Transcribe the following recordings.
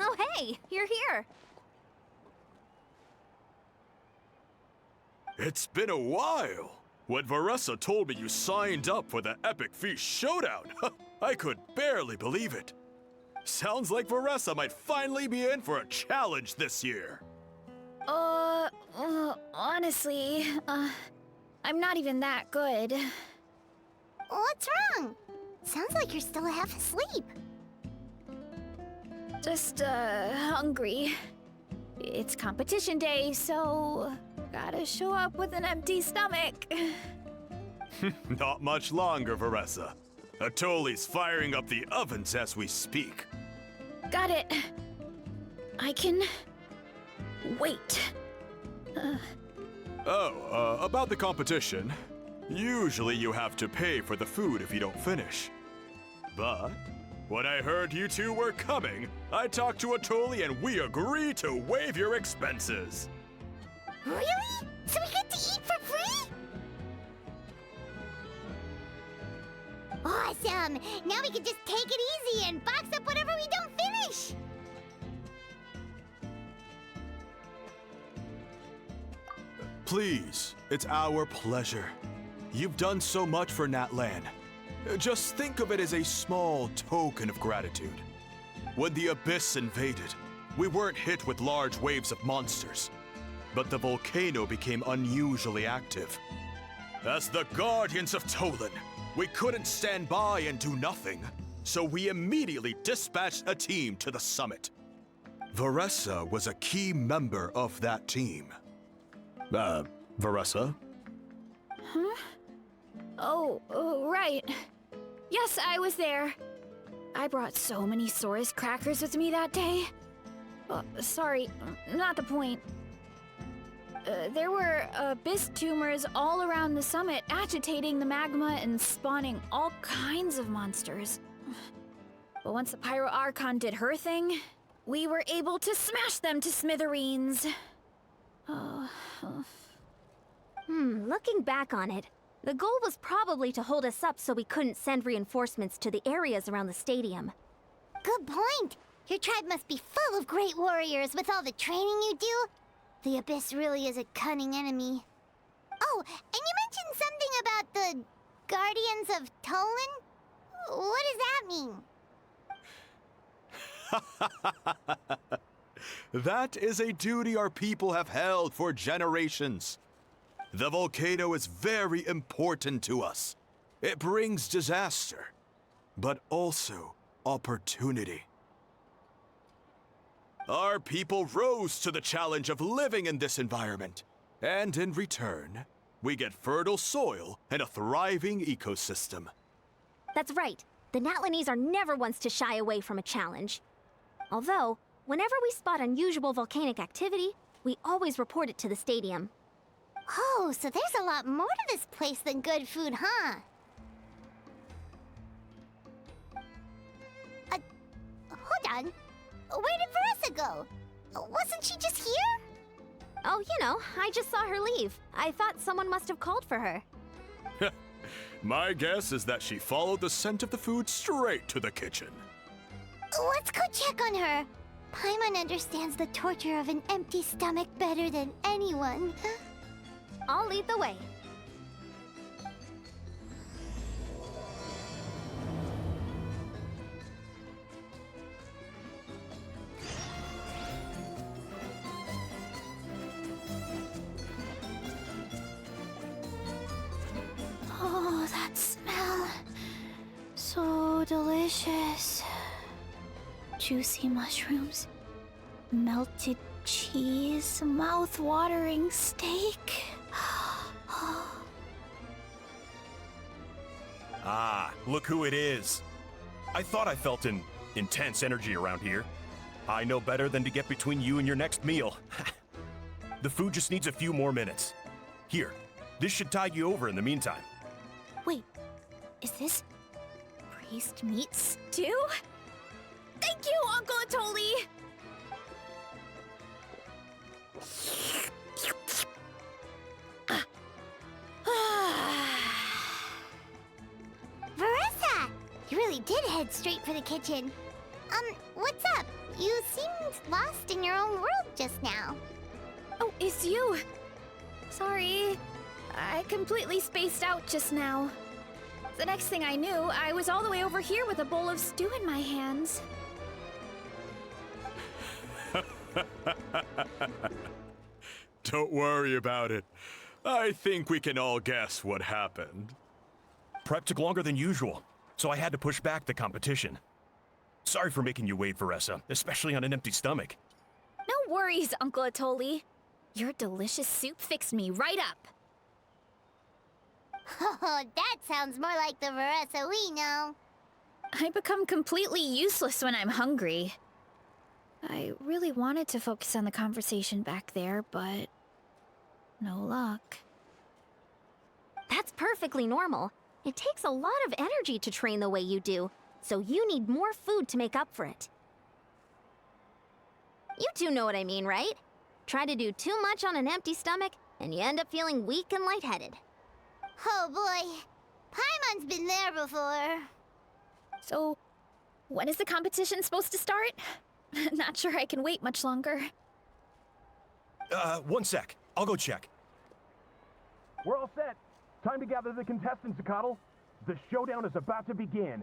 Oh, hey, you're here. It's been a while. When Varessa told me you signed up for the Epic Feast Showdown, I could barely believe it. Sounds like Varessa might finally be in for a challenge this year. Honestly, I'm not even that good. What's wrong? Sounds like you're still half asleep. Just, hungry. It's competition day, so gotta show up with an empty stomach. Not much longer, Varessa. Atoli's firing up the ovens as we speak. Got it. I can wait. About the competition. Usually you have to pay for the food if you don't finish. But when I heard you two were coming, I talked to Atoli and we agreed to waive your expenses. Really? So we get to eat for free? Awesome! Now we can just take it easy and box up whatever we don't finish! Please, it's our pleasure. You've done so much for Natlan. Just think of it as a small token of gratitude. When the Abyss invaded, we weren't hit with large waves of monsters, but the volcano became unusually active. As the Guardians of Tolan, we couldn't stand by and do nothing, so we immediately dispatched a team to the summit. Varessa was a key member of that team. Varessa? Huh? Oh, right. Yes, I was there. I brought so many Saurus crackers with me that day. Sorry, not the point. There were abyss tumors all around the summit, agitating the magma and spawning all kinds of monsters. But once the Pyro Archon did her thing, we were able to smash them to smithereens. Looking back on it, the goal was probably to hold us up so we couldn't send reinforcements to the areas around the stadium. Good point! Your tribe must be full of great warriors with all the training you do. The Abyss really is a cunning enemy. Oh, and you mentioned something about the Guardians of Tolan? What does that mean? That is a duty our people have held for generations. The volcano is very important to us. It brings disaster, but also opportunity. Our people rose to the challenge of living in this environment, and in return, we get fertile soil and a thriving ecosystem. That's right. The Natlanese are never ones to shy away from a challenge. Although, whenever we spot unusual volcanic activity, we always report it to the stadium. Oh, so there's a lot more to this place than good food, huh? Hold on. Where did Varessa go? Wasn't she just here? Oh, I just saw her leave. I thought someone must have called for her. My guess is that she followed the scent of the food straight to the kitchen. Let's go check on her. Paimon understands the torture of an empty stomach better than anyone. I'll lead the way. Oh, that smell. So delicious. Juicy mushrooms, melted cheese, mouth-watering steak. Ah, look who it is. I thought I felt an intense energy around here. I know better than to get between you and your next meal. The food just needs a few more minutes. Here, this should tide you over in the meantime. Wait, is this priest meat stew? Thank you, Uncle Atoli! did head straight for the kitchen. What's up? You seemed lost in your own world just now. Oh, it's you. Sorry. I completely spaced out just now. The next thing I knew, I was all the way over here with a bowl of stew in my hands. Don't worry about it. I think we can all guess what happened. Prep took longer than usual, so I had to push back the competition. Sorry for making you wait, Varessa, especially on an empty stomach. No worries, Uncle Atoli. Your delicious soup fixed me right up. Oh, that sounds more like the Varessa we know. I become completely useless when I'm hungry. I really wanted to focus on the conversation back there, but no luck. That's perfectly normal. It takes a lot of energy to train the way you do, so you need more food to make up for it. You two know what I mean, right? Try to do too much on an empty stomach, and you end up feeling weak and lightheaded. Oh boy, Paimon's been there before. So, when is the competition supposed to start? Not sure I can wait much longer. 1 sec. I'll go check. We're all set. Time to gather the contestants, Zakatl. The showdown is about to begin.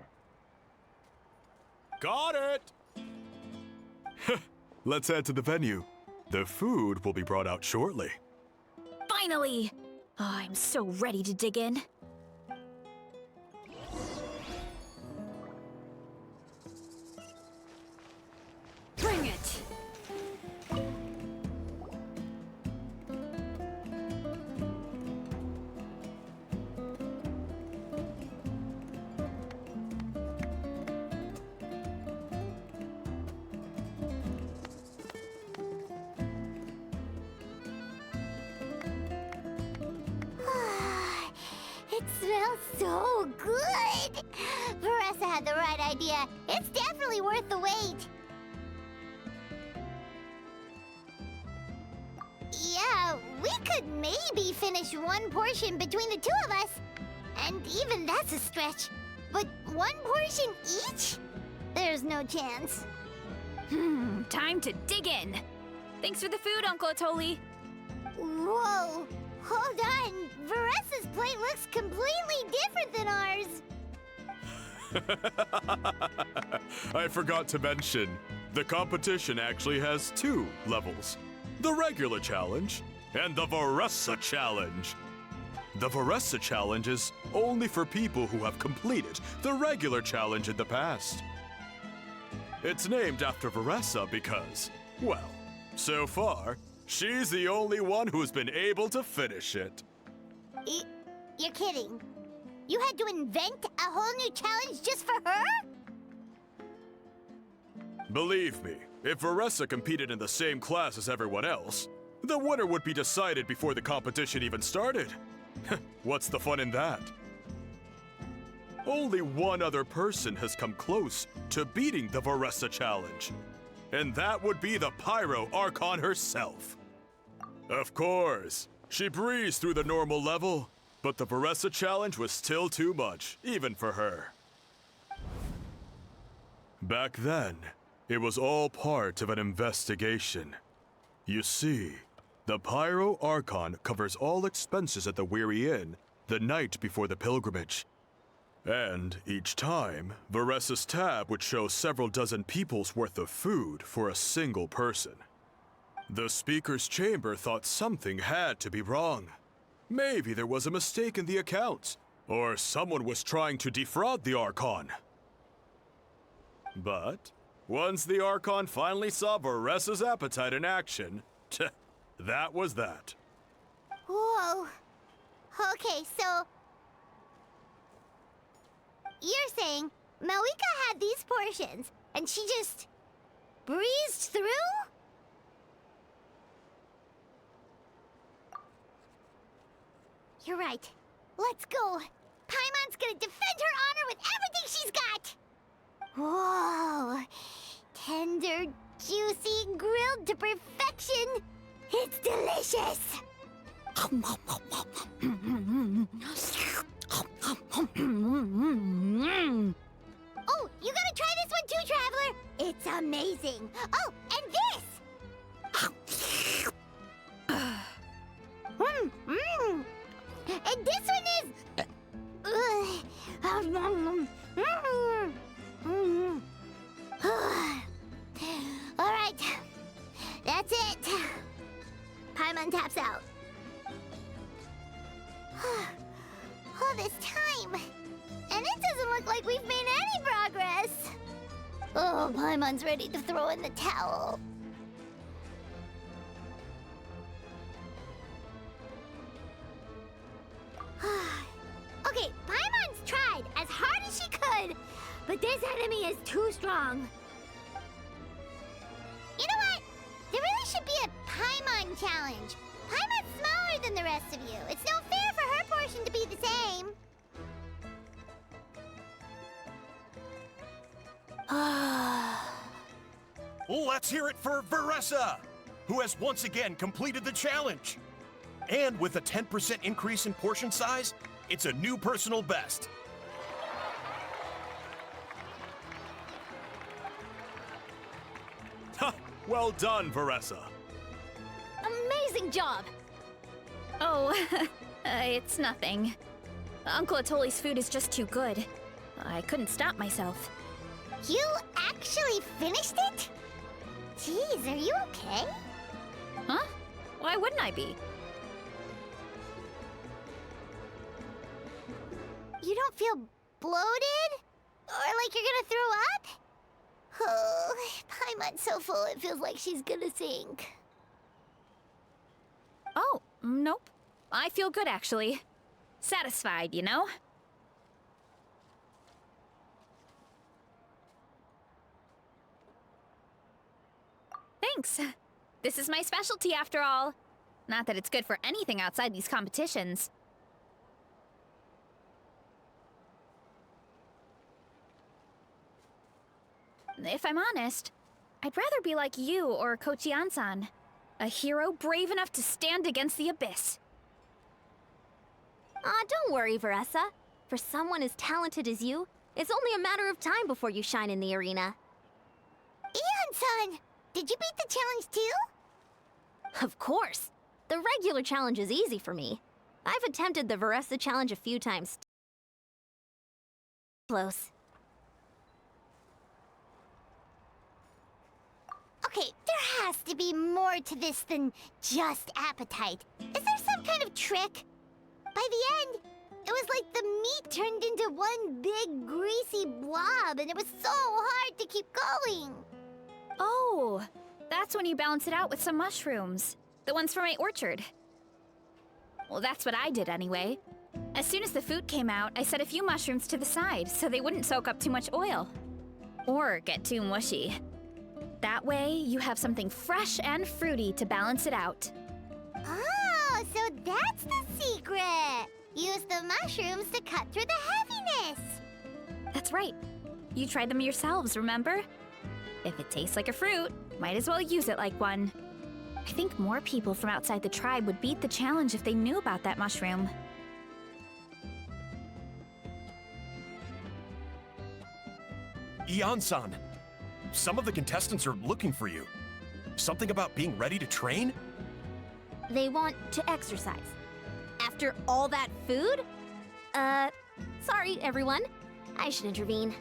Got it! Let's head to the venue. The food will be brought out shortly. Finally! Oh, I'm so ready to dig in. Bring it! It smells so good! Varessa had the right idea. It's definitely worth the wait. Yeah, we could maybe finish one portion between the two of us. And even that's a stretch. But one portion each? There's no chance. Time to dig in. Thanks for the food, Uncle Atoli. Whoa! Hold on! Varessa's plate looks completely different than ours! I forgot to mention, the competition actually has 2 levels. The regular challenge and the Varessa challenge. The Varessa challenge is only for people who have completed the regular challenge in the past. It's named after Varessa because, well, so far, she's the only one who's been able to finish it. You're kidding. You had to invent a whole new challenge just for her? Believe me, if Varessa competed in the same class as everyone else, the winner would be decided before the competition even started. What's the fun in that? Only one other person has come close to beating the Varessa challenge, and that would be the Pyro Archon herself. Of course, she breezed through the normal level, but the Varessa challenge was still too much, even for her. Back then, it was all part of an investigation. You see, the Pyro Archon covers all expenses at the Weary Inn the night before the pilgrimage. And each time, Varessa's tab would show several dozen people's worth of food for a single person. The speaker's chamber thought something had to be wrong. Maybe there was a mistake in the accounts, or someone was trying to defraud the Archon. But once the Archon finally saw Varessa's appetite in action, that was that. Whoa. Okay, so... You're saying Malika had these portions, and she just breezed through? You're right. Let's go. Paimon's gonna defend her honor with everything she's got! Whoa. Tender, juicy, grilled to perfection. It's delicious! Oh, You gotta try this one too, Traveler! It's amazing! Oh, and this! And this one is... Alright. That's it. Paimon taps out. All this time. And it doesn't look like we've made any progress. Oh, Paimon's ready to throw in the towel. Okay, Paimon's tried as hard as she could, but this enemy is too strong. You know what? There really should be a Paimon challenge. Paimon's smaller than the rest of you. It's no fair for her portion to be the same. Let's hear it for Veressa, who has once again completed the challenge. And with a 10% increase in portion size, it's a new personal best. Ha! Well done, Veressa. Amazing job! Oh, it's nothing. Uncle Atoli's food is just too good. I couldn't stop myself. You actually finished it? Jeez, are you okay? Huh? Why wouldn't I be? You don't feel bloated? Or like you're gonna throw up? Oh, Paimon's so full it feels like she's gonna sink. Oh, nope. I feel good, actually. Satisfied, you know? Thanks. This is my specialty, after all. Not that it's good for anything outside these competitions. If I'm honest, I'd rather be like you or Kochi-an-san. A hero brave enough to stand against the abyss. Don't worry, Veressa. For someone as talented as you, it's only a matter of time before you shine in the arena. Ian-san, did you beat the challenge too? Of course. The regular challenge is easy for me. I've attempted the Veressa challenge a few times. Close. Okay, there has to be more to this than just appetite. Is there some kind of trick? By the end, it was like the meat turned into one big greasy blob, and it was so hard to keep going. Oh, that's when you balance it out with some mushrooms. The ones from my orchard. Well, that's what I did anyway. As soon as the food came out, I set a few mushrooms to the side so they wouldn't soak up too much oil. Or get too mushy. That way, you have something fresh and fruity to balance it out. Oh, so that's the secret! Use the mushrooms to cut through the heaviness! That's right. You tried them yourselves, remember? If it tastes like a fruit, might as well use it like one. I think more people from outside the tribe would beat the challenge if they knew about that mushroom. Ian-san, some of the contestants are looking for you. Something about being ready to train? They want to exercise. After all that food? Sorry, everyone. I should intervene.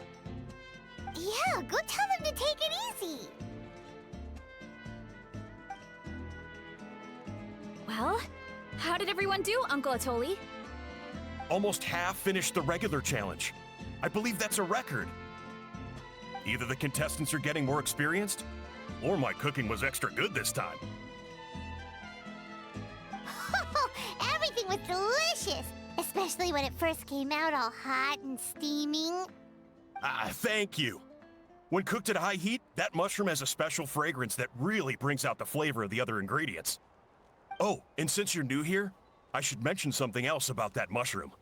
Yeah, go tell them to take it easy. Well, how did everyone do, Uncle Atoli? Almost half finished the regular challenge. I believe that's a record. Either the contestants are getting more experienced, or my cooking was extra good this time. Everything was delicious, especially when it first came out all hot and steaming. Thank you. When cooked at high heat, that mushroom has a special fragrance that really brings out the flavor of the other ingredients. Oh, and since you're new here, I should mention something else about that mushroom.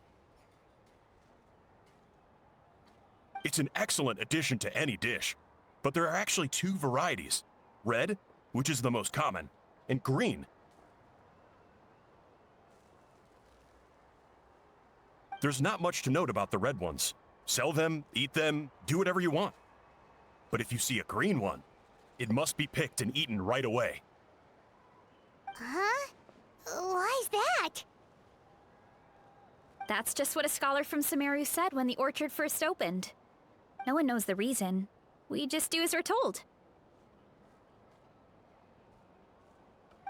It's an excellent addition to any dish, but there are actually two varieties. Red, which is the most common, and green. There's not much to note about the red ones, Sell them, eat them, do whatever you want. But if you see a green one, it must be picked and eaten right away. Huh? Why's that? That's just what a scholar from Sumeru said when the orchard first opened. No one knows the reason. We just do as we're told.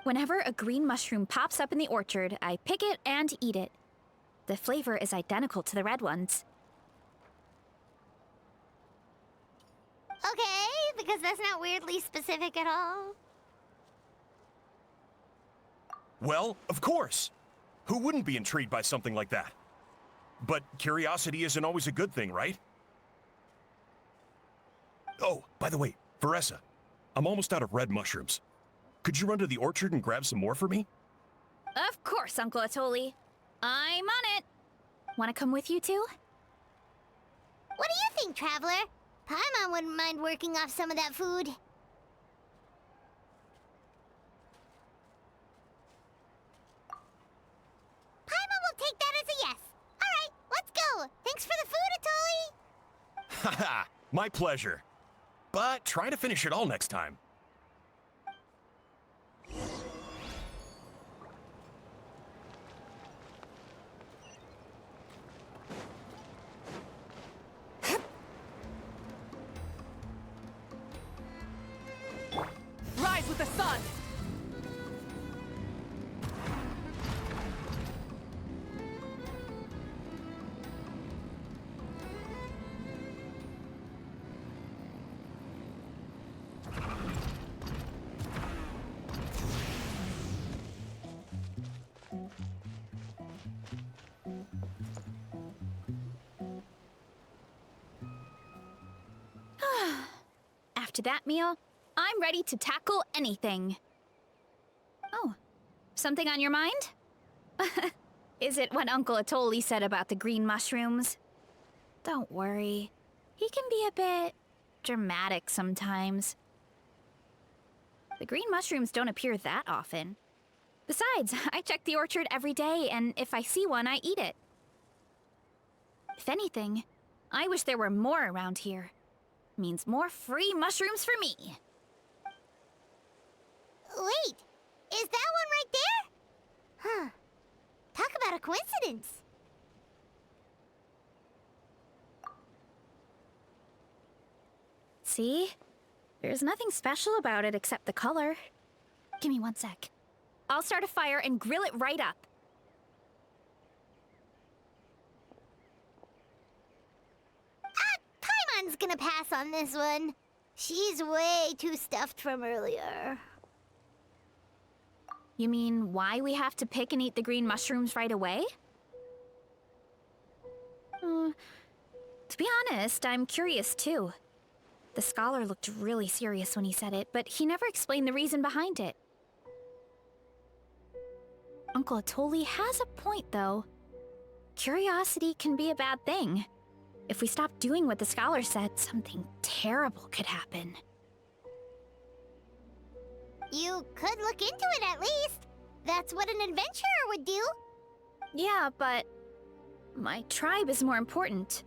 Whenever a green mushroom pops up in the orchard, I pick it and eat it. The flavor is identical to the red ones. Okay, because that's not weirdly specific at all. Well, of course. Who wouldn't be intrigued by something like that? But curiosity isn't always a good thing, right? Oh, by the way, Veressa, I'm almost out of red mushrooms. Could you run to the orchard and grab some more for me? Of course, Uncle Atoli. I'm on it. Want to come with you too? What do you think, Traveler? Paimon wouldn't mind working off some of that food. Paimon will take that as a yes. All right, let's go. Thanks for the food, Atoli. Haha, my pleasure. But try to finish it all next time. Rise with the sun! After that meal, I'm ready to tackle anything. Oh, something on your mind? Is it what Uncle Atoli said about the green mushrooms? Don't worry. He can be a bit dramatic sometimes. The green mushrooms don't appear that often. Besides, I check the orchard every day, and if I see one, I eat it. If anything, I wish there were more around here. Means more free mushrooms for me. Wait, is that one right there? Huh. Talk about a coincidence. See? There's nothing special about it except the color. Give me one sec. I'll start a fire and grill it right up. Paimon's gonna pass on this one. She's way too stuffed from earlier. You mean why we have to pick and eat the green mushrooms right away? To be honest, I'm curious too. The scholar looked really serious when he said it, but he never explained the reason behind it. Uncle Atoli has a point, though. Curiosity can be a bad thing. If we stop doing what the scholar said, something terrible could happen. You could look into it at least. That's what an adventurer would do. Yeah, but my tribe is more important.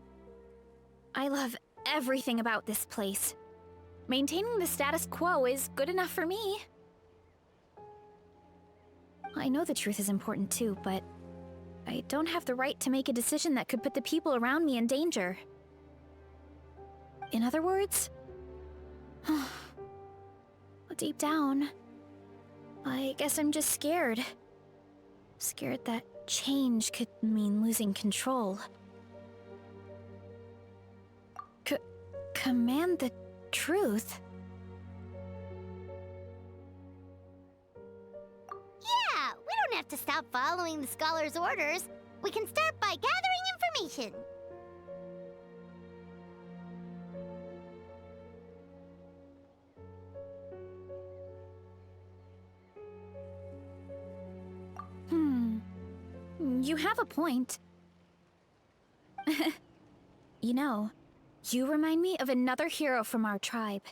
I love everything about this place. Maintaining the status quo is good enough for me. I know the truth is important too, but I don't have the right to make a decision that could put the people around me in danger. In other words, deep down, I guess I'm just scared. Scared that change could mean losing control. Command the truth? Yeah, we don't have to stop following the scholar's orders. We can start by gathering information. You have a point. You know, you remind me of another hero from our tribe.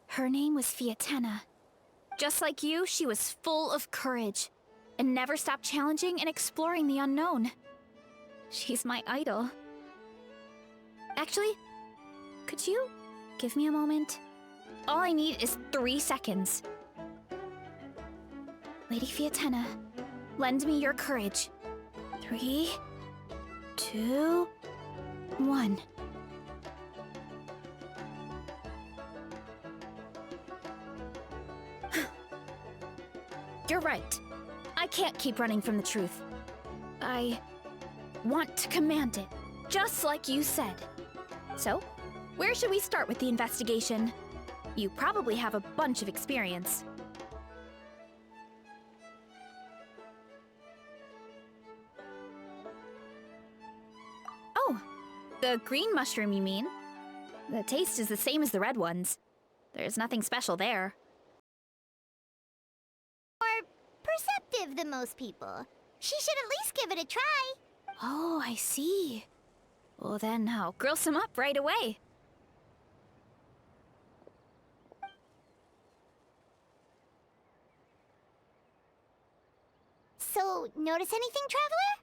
Her name was Fiatena. Just like you, she was full of courage and never stopped challenging and exploring the unknown. She's my idol. Actually, could you give me a moment? All I need is 3 seconds. Lady Fiatena, lend me your courage. 3, 2, 1. You're right. I can't keep running from the truth. I want to command it, just like you said. So, where should we start with the investigation? You probably have a bunch of experience. Oh, the green mushroom, you mean? The taste is the same as the red ones. There's nothing special there. More perceptive than most people. She should at least give it a try. Oh, I see. Well then, I'll grill some up right away. So, notice anything, Traveler?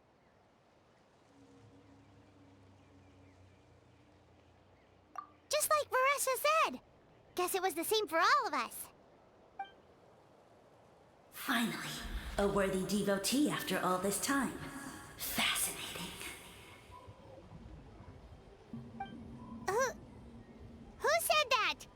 Just like Varessa said. Guess it was the same for all of us. Finally, a worthy devotee after all this time. Fascinating. Who said that?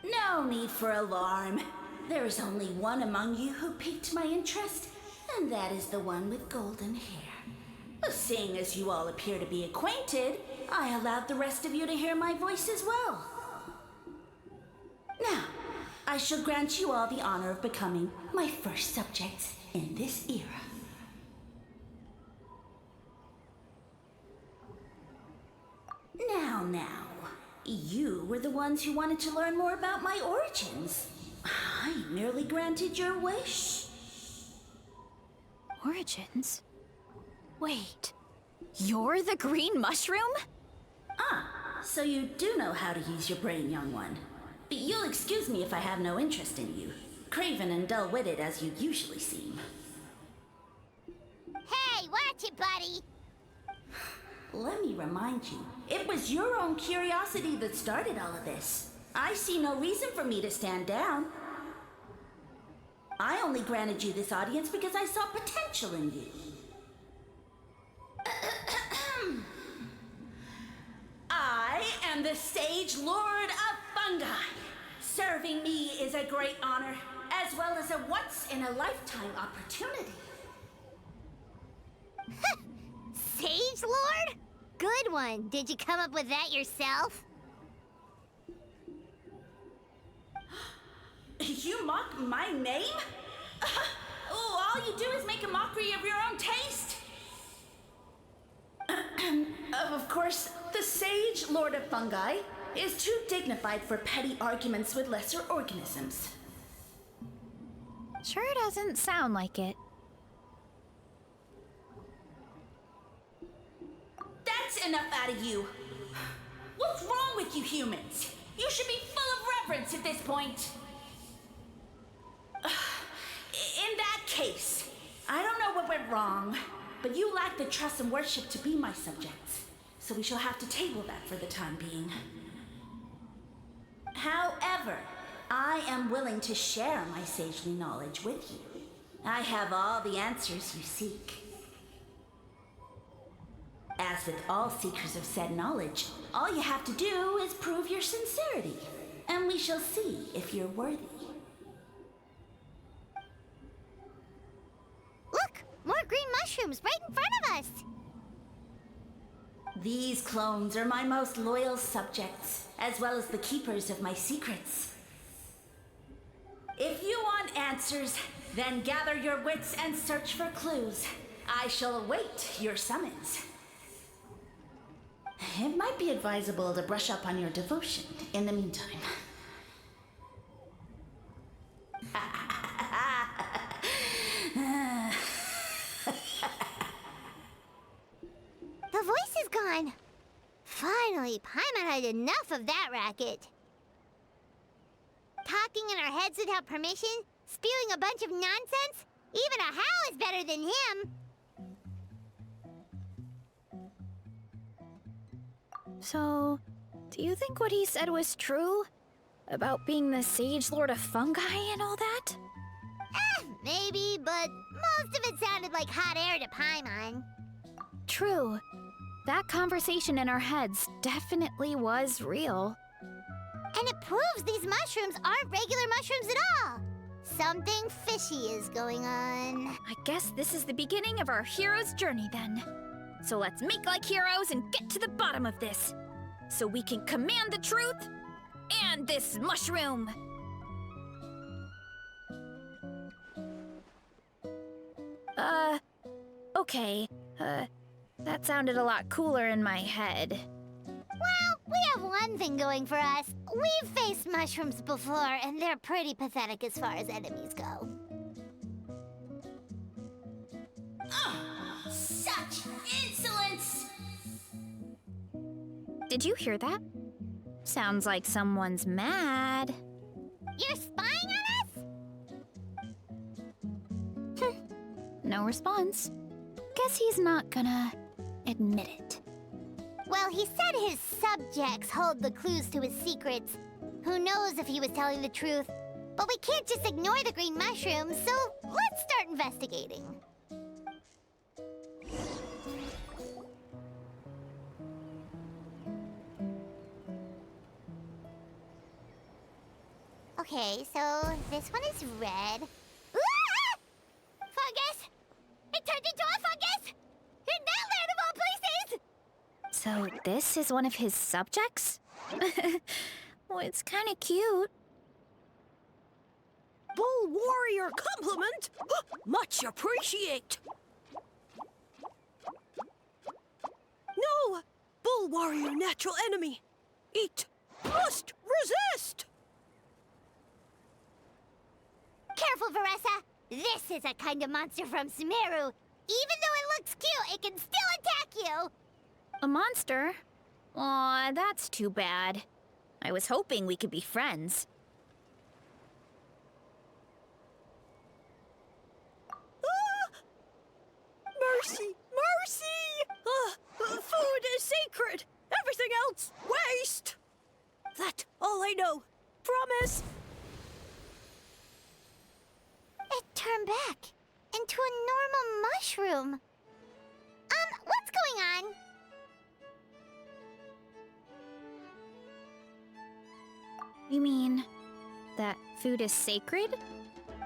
No need for alarm. There is only one among you who piqued my interest, and that is the one with golden hair. Seeing as you all appear to be acquainted, I allowed the rest of you to hear my voice as well. Now, I shall grant you all the honor of becoming my first subjects in this era. Now, you were the ones who wanted to learn more about my origins. I merely granted your wish. Origins? Wait, you're the green mushroom? So you do know how to use your brain, young one. But you'll excuse me if I have no interest in you, craven and dull-witted as you usually seem. Hey, watch it, buddy! Let me remind you, it was your own curiosity that started all of this. I see no reason for me to stand down. I only granted you this audience because I saw potential in you. I am the Sage Lord of Fungi. Serving me is a great honor, as well as a once-in-a-lifetime opportunity. Sage Lord? Good one. Did you come up with that yourself? You mock my name? Oh, all you do is make a mockery of your own taste. Of course, the Sage Lord of Fungi is too dignified for petty arguments with lesser organisms. Sure doesn't sound like it. That's enough out of you. What's wrong with you humans? You should be full of reverence at this point. In that case, I don't know what went wrong, but you lack the trust and worship to be my subjects. So we shall have to table that for the time being. However, I am willing to share my sagely knowledge with you. I have all the answers you seek. As with all seekers of said knowledge, all you have to do is prove your sincerity, and we shall see if you're worthy. Look! More green mushrooms right in front of us! These clones are my most loyal subjects, as well as the keepers of my secrets. If you want answers, then gather your wits and search for clues. I shall await your summons. It might be advisable to brush up on your devotion in the meantime. The voice is gone. Finally, Paimon had enough of that racket. Talking in our heads without permission, spewing a bunch of nonsense, even a Hal is better than him. So, do you think what he said was true? About being the Sage Lord of Fungi and all that? Maybe, but most of it sounded like hot air to Paimon. True. That conversation in our heads definitely was real. And it proves these mushrooms aren't regular mushrooms at all. Something fishy is going on. I guess this is the beginning of our hero's journey then. So let's make like heroes and get to the bottom of this. So we can command the truth and this mushroom. Okay. That sounded a lot cooler in my head. Well, we have one thing going for us. We've faced mushrooms before, and they're pretty pathetic as far as enemies go. Such insolence! Did you hear that? Sounds like someone's mad. You're spying on us? No response. Guess he's not gonna admit it. Well, he said his subjects hold the clues to his secrets. Who knows if he was telling the truth? But we can't just ignore the green mushrooms, so let's start investigating. Okay, so this one is red. Ah! Fungus! It turned into a fungus! In that land of all places! So this is one of his subjects? Well, it's kind of cute. Bull warrior compliment! Much appreciate! No! Bull warrior natural enemy! Eat! Must resist! Careful, Veressa! This is a kind of monster from Sumeru. Even though it looks cute, it can still attack you! A monster? Aw, that's too bad. I was hoping we could be friends. Mercy! Mercy! Food is sacred! Everything else, waste! That all I know. Promise! It turned back into a normal mushroom. What's going on? You mean that food is sacred?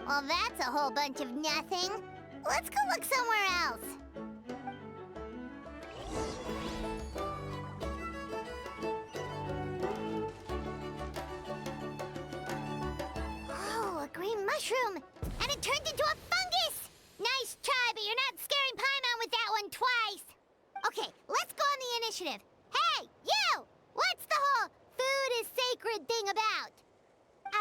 Well, that's a whole bunch of nothing. Let's go look somewhere else. Oh, a green mushroom! And it turned into a fungus! Nice try, but you're not scaring Paimon with that one twice! Okay, let's go on the initiative. Hey, you! What's the whole food is sacred thing about?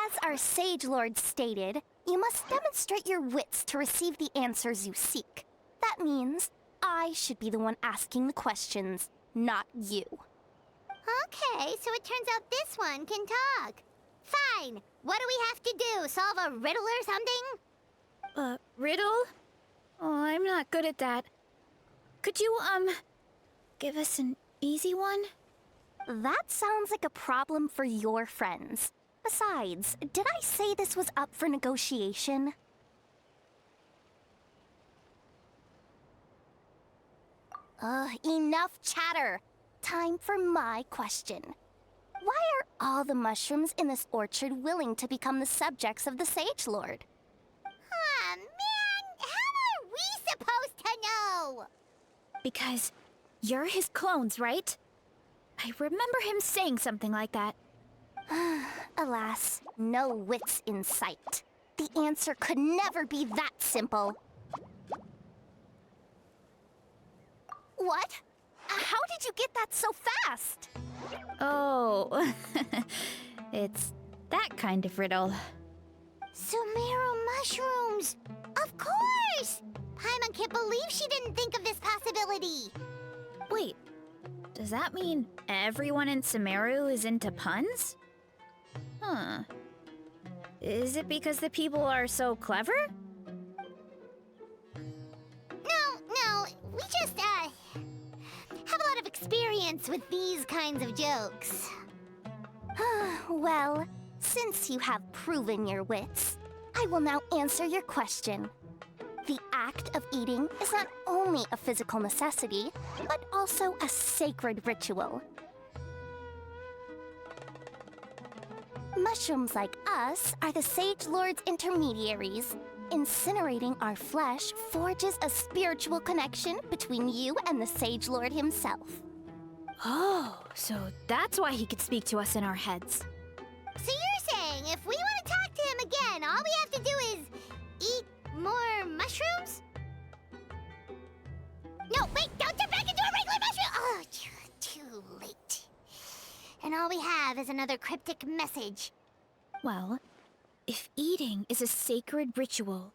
As our Sage Lord stated, you must demonstrate your wits to receive the answers you seek. That means I should be the one asking the questions, not you. Okay, so it turns out this one can talk. Fine. What do we have to do? Solve a riddle or something? Riddle? Oh, I'm not good at that. Could you, give us an easy one? That sounds like a problem for your friends. Besides, did I say this was up for negotiation? Enough chatter. Time for my question. Why are all the mushrooms in this orchard willing to become the subjects of the Sage Lord? Aw, man! How are we supposed to know? Because you're his clones, right? I remember him saying something like that. Alas, no wits in sight. The answer could never be that simple. What? How did you get that so fast? Oh, it's that kind of riddle. Sumeru mushrooms! Of course! Paimon can't believe she didn't think of this possibility. Wait, does that mean everyone in Sumeru is into puns? Huh. Is it because the people are so clever? No, we just, have a lot of experience experience with these kinds of jokes. Well, since you have proven your wits, I will now answer your question. The act of eating is not only a physical necessity, but also a sacred ritual. Mushrooms like us are the Sage Lord's intermediaries. Incinerating our flesh forges a spiritual connection between you and the Sage Lord himself. Oh, so that's why he could speak to us in our heads. So you're saying if we want to talk to him again, all we have to do is eat more mushrooms? No, wait, don't turn back into a regular mushroom! Oh, too late. And all we have is another cryptic message. Well, if eating is a sacred ritual,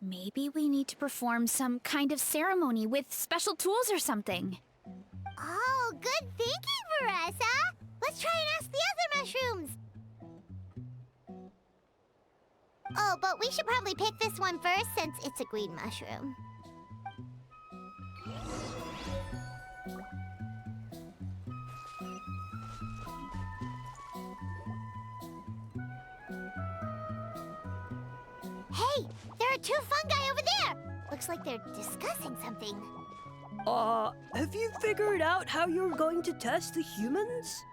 maybe we need to perform some kind of ceremony with special tools or something. Oh, good thinking, Veressa! Let's try and ask the other mushrooms! Oh, but we should probably pick this one first since it's a green mushroom. Hey, there are two fungi over there! Looks like they're discussing something. Have you figured out how you're going to test the humans?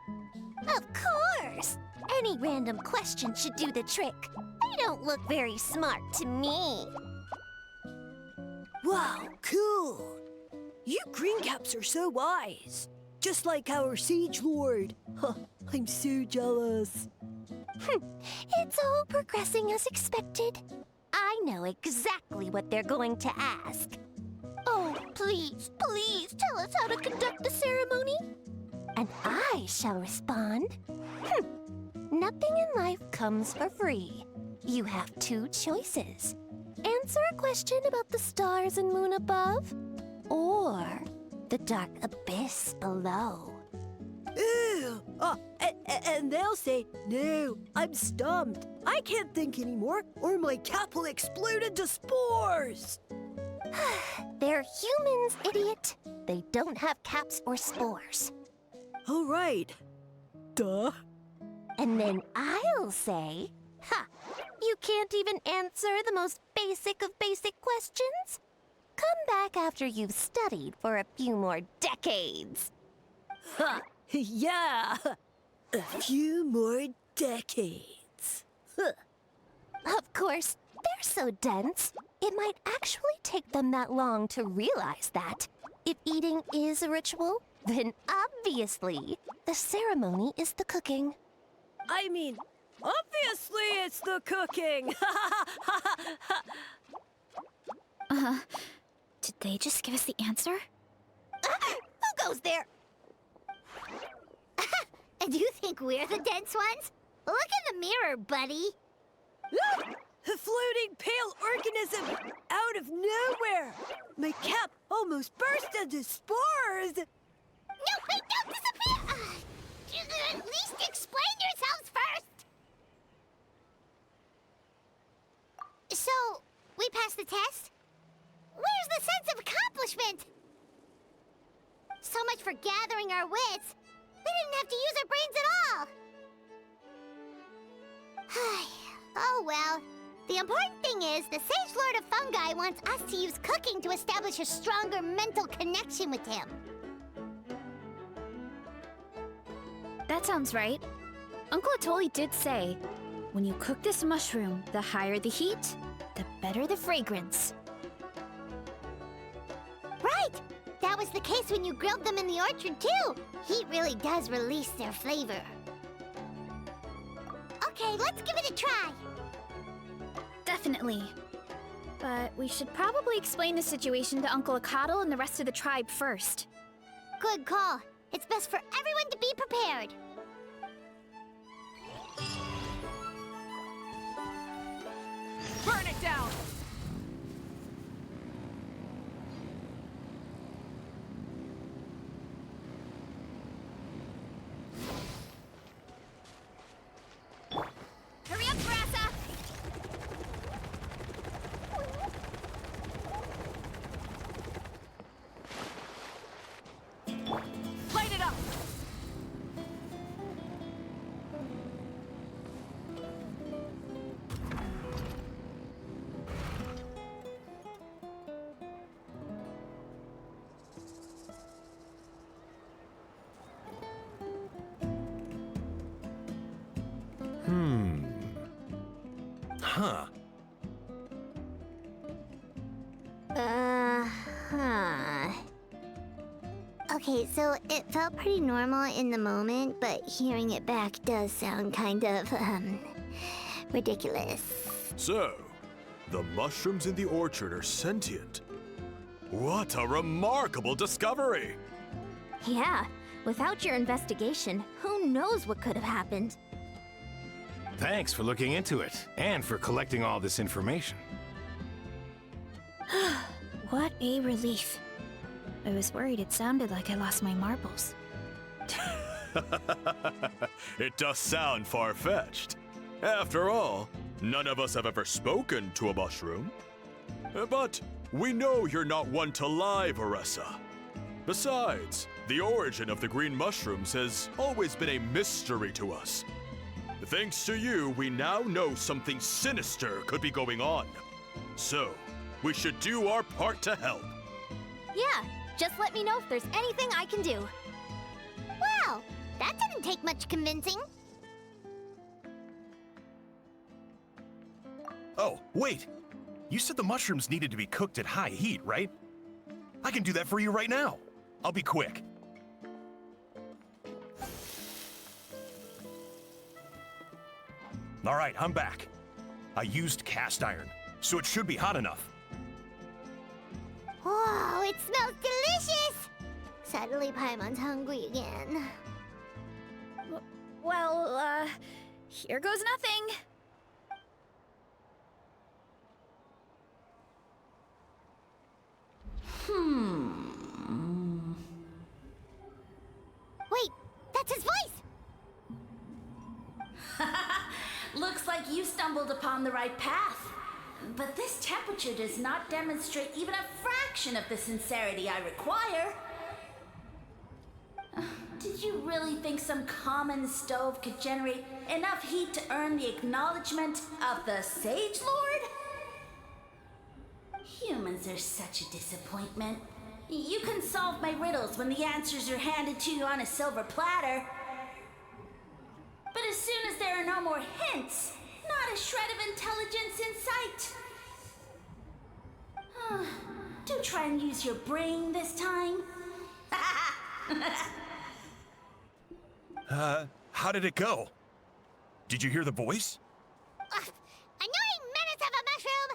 Of course! Any random question should do the trick. They don't look very smart to me. Wow, cool! You greencaps are so wise. Just like our Sage Lord. Huh, I'm so jealous. It's all progressing as expected. I know exactly what they're going to ask. Oh, please, please tell us how to conduct the ceremony. And I shall respond. Nothing in life comes for free. You have two choices. Answer a question about the stars and moon above, or the dark abyss below. Ew! And they'll say, no, I'm stumped. I can't think anymore, or my cap will explode into spores. They're humans, idiot. They don't have caps or spores. All right. Duh. And then I'll say, you can't even answer the most basic of basic questions? Come back after you've studied for a few more decades. Ha! Yeah! A few more decades. Huh. Of course, they're so dense, it might actually take them that long to realize that. If eating is a ritual, then obviously the ceremony is the cooking. I mean, obviously it's the cooking! Did they just give us the answer? Who goes there? And you think we're the dense ones? Look in the mirror, buddy. A floating pale organism out of nowhere! My cap almost burst into spores! No, wait, don't disappear! At least explain yourselves first! So, we passed the test? Where's the sense of accomplishment? So much for gathering our wits. We didn't have to use our brains at all. Oh well. The important thing is, the Sage Lord of Fungi wants us to use cooking to establish a stronger mental connection with him. That sounds right. Uncle Atoli did say, when you cook this mushroom, the higher the heat, the better the fragrance. Right! That was the case when you grilled them in the orchard, too. Heat really does release their flavor. Okay, let's give it a try. Definitely. But we should probably explain the situation to Uncle Akatl and the rest of the tribe first. Good call. It's best for everyone to be prepared. Burn it down! Hurry up, Grassa! Light it up! Huh. Huh. Okay, so it felt pretty normal in the moment, but hearing it back does sound kind of, ridiculous. So, the mushrooms in the orchard are sentient. What a remarkable discovery! Yeah, without your investigation, who knows what could have happened? Thanks for looking into it, and for collecting all this information. What a relief. I was worried it sounded like I lost my marbles. It does sound far-fetched. After all, none of us have ever spoken to a mushroom. But we know you're not one to lie, Varessa. Besides, the origin of the green mushrooms has always been a mystery to us. Thanks to you, we now know something sinister could be going on. So, we should do our part to help. Yeah, just let me know if there's anything I can do. Wow, that didn't take much convincing. Oh, wait! You said the mushrooms needed to be cooked at high heat, right? I can do that for you right now. I'll be quick. All right, I'm back. I used cast iron, so it should be hot enough. Whoa, it smells delicious! Suddenly Paimon's hungry again. Well, here goes nothing. Wait, that's his voice! Looks like you stumbled upon the right path. But this temperature does not demonstrate even a fraction of the sincerity I require. Did you really think some common stove could generate enough heat to earn the acknowledgement of the Sage Lord? Humans are such a disappointment. You can solve my riddles when the answers are handed to you on a silver platter. But as soon as there are no more hints, not a shred of intelligence in sight. Do try and use your brain this time. How did it go? Did you hear the voice? Annoying menace of a mushroom!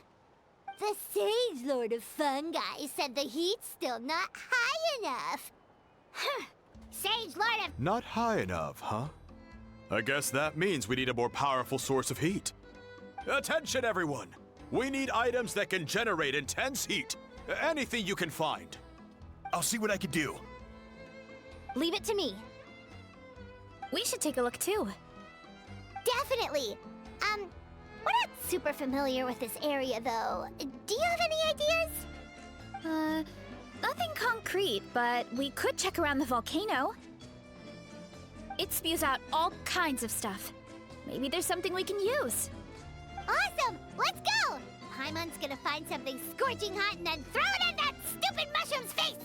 The Sage Lord of Fungi said the heat's still not high enough. Sage Lord of... Not high enough, huh? I guess that means we need a more powerful source of heat. Attention, everyone! We need items that can generate intense heat. Anything you can find. I'll see what I can do. Leave it to me. We should take a look too. Definitely. We're not super familiar with this area, though. Do you have any ideas? Nothing concrete, but we could check around the volcano. It spews out all kinds of stuff. Maybe there's something we can use. Awesome! Let's go! Paimon's gonna find something scorching hot and then throw it in that stupid mushroom's face!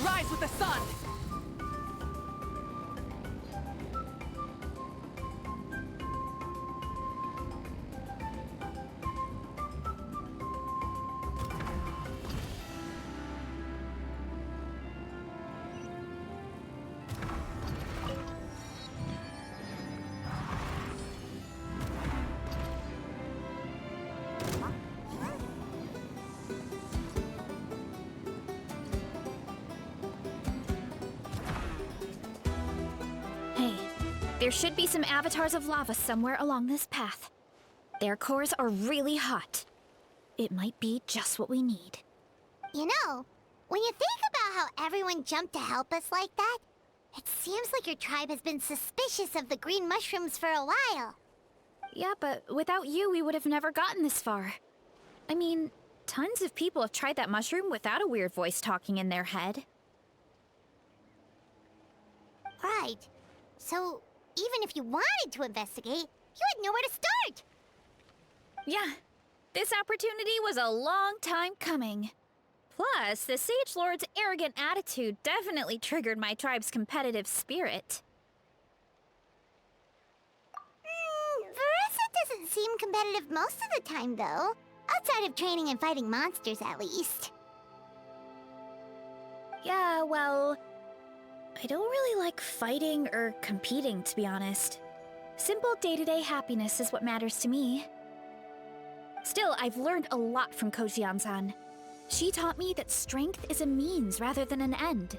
Rise with the sun! There should be some avatars of lava somewhere along this path. Their cores are really hot. It might be just what we need. You know, when you think about how everyone jumped to help us like that, it seems like your tribe has been suspicious of the green mushrooms for a while. Yeah, but without you, we would have never gotten this far. I mean, tons of people have tried that mushroom without a weird voice talking in their head. Right. So, even if you wanted to investigate, you had nowhere to start. Yeah, this opportunity was a long time coming. Plus, the Sage Lord's arrogant attitude definitely triggered my tribe's competitive spirit. Verissa doesn't seem competitive most of the time, though. Outside of training and fighting monsters, at least. Yeah, well, I don't really like fighting or competing, to be honest. Simple day-to-day happiness is what matters to me. Still, I've learned a lot from Kojian-san. She taught me that strength is a means rather than an end.